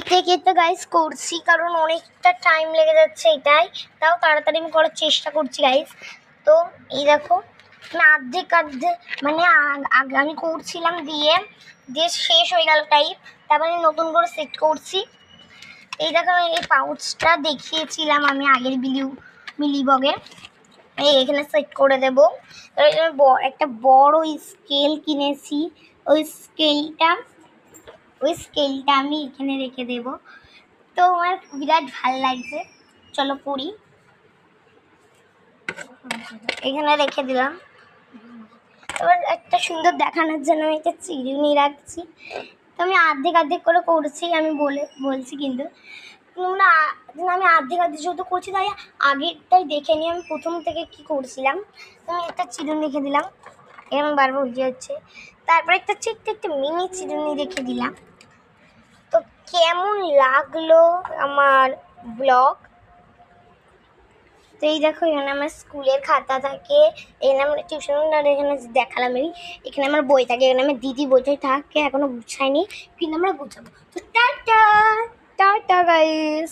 থেকে তো গাইস করছি, কারণ অনেকটা টাইম লেগে যাচ্ছে, এটাই তাও তাড়াতাড়ি আমি করার চেষ্টা করছি গাইস। তো এই দেখো আমি অর্ধেক মানে আমি করছিলাম দিয়ে দিয়ে শেষ হয়ে গেল টাইপ, তারপরে নতুন করে সেট করছি। এই দেখো এই পাউচটা দেখিয়েছিলাম আমি আগের মিলিবগে, এখানে সেট করে দেবো। একটা বড় স্কেল কিনেছি, ওই স্কেলটা আমি এখানে রেখে দেব। তো আমার বিরাট ভাল লাগছে, চলো পড়ি। এখানে রেখে দিলাম। এবার একটা সুন্দর দেখানোর জন্য আমি একটা চিরুনি রাখছি। তো আমি অর্ধেক করে করছি, আমি বলছি কিন্তু না, আমি অর্ধেক যেহেতু করছি তাই আগেরটাই দেখে নিই আমি প্রথম থেকে কি করছিলাম। আমি একটা চিরুনি রেখে দিলাম, এরকম বারবার উঠে যাচ্ছে। তারপরে একটা একটা মিনি চিরুনি রেখে দিলাম। তো কেমন লাগলো আমার ব্লগ? তো এই দেখো এখানে আমার স্কুলের খাতা থাকে, এখানে আমার টিউশন, এখানে দেখালাম আমি, এখানে আমার বই থাকে, এখানে আমার দিদি বইটাই থাকে, এখনো গুছায়নি, কিন্তু আমরা গুছাবো। তো টাটা টাটা গাইস।